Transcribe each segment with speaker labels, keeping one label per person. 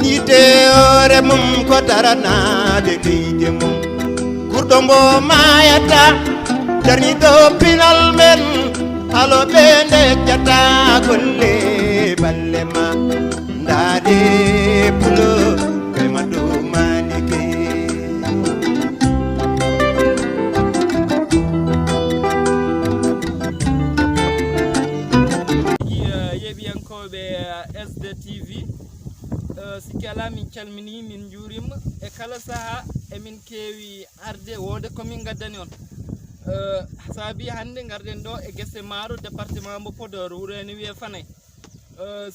Speaker 1: yite ore mum ko daranaade leydi mum kurɗo mbo maayata jarniɗo pinal men haloɓe ndekkata golle balle ma ndaade pulo ɓema dow manike
Speaker 2: yeɓiyankoɓe SGTV sikki ala min calmini min juurima e kala saaha emin keewi arde wonde komin gaddani on saabi hannde garɗen ɗo e gese maaro département mo Podor wuro ene wiye Fanay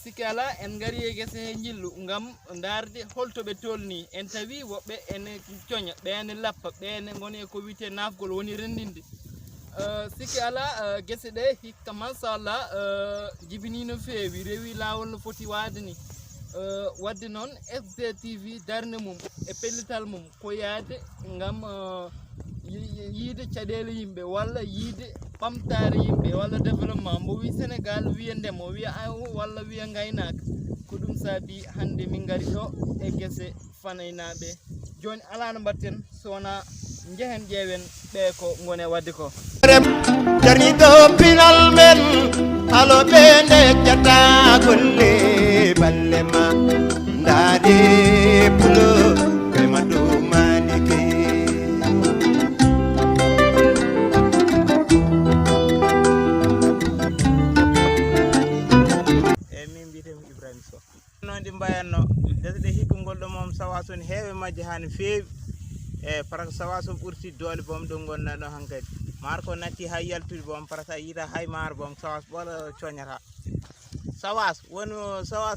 Speaker 2: sikki ala en gari e gese he jillu ngam darde holto ɓe toolni en tawi woɓɓe ene coña ɓene lappa ɓene goni e ko wiyete nafgol woni rendinde sikki ala gese ɗe hikka machallah jibini no feewi rewi lawol no foti waade ni wadde noon SGTV darde mum e pellital mum ko yaade ngam yiide caɗele yimɓe walla yiide ɓamtare yimɓe walla développement mbo wi Sénégal wiya ndema wiya aw walla wiya gaynaka ko ɗum saabi hande min gari ɗo e gese Fanay naɓe joni ala no mbatten sowona jehen ƴeewen ɓe ko gone wadde ko
Speaker 1: jarniɗo pinal men haloɓe ndekkata golle balle ma ndaade pulo ɓema dow manike
Speaker 3: min mbiyetemi Ibrahima Sow noon ɗi mbayanno desde hikkungol ɗo moom sawas woni heewe majje ha no feewi e par ce que sawas o ɓurti doole boom ɗo gonno ɗo hankkadi maaro ko natti hay yaltude boom par ce que a yiita hay maaro boom sawas ɓoola coñata sawas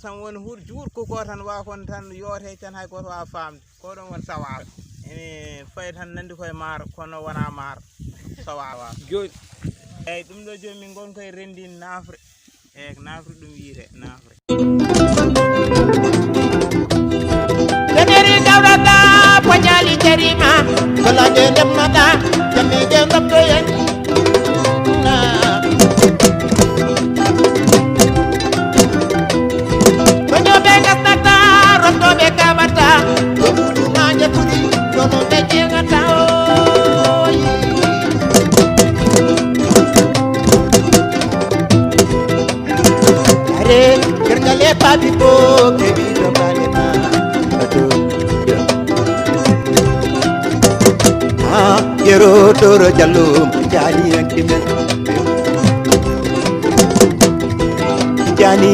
Speaker 3: tan woni huur juur koko tan wawa kon tan yoote tan hay goto wawa famde ko ɗon woni sawas ene fayi tan nandi koye maaro kono wona maaro sawawa joni eyyi ɗum ɗo joni min gon koye rendin nafre eyyi nafre ɗum wiyete nafre
Speaker 1: deneri gawɗaɗa poñali jarima golade ndemmaɗa jammiɗe dobtoyen toñoɓe gasnata rottoɓe kaɓata ko ɗuɗumaje ɓuuri kono ɓe jegata oyi are gergale paɓi bo keɓiɗo balema yero toro jallum jani yankimen jani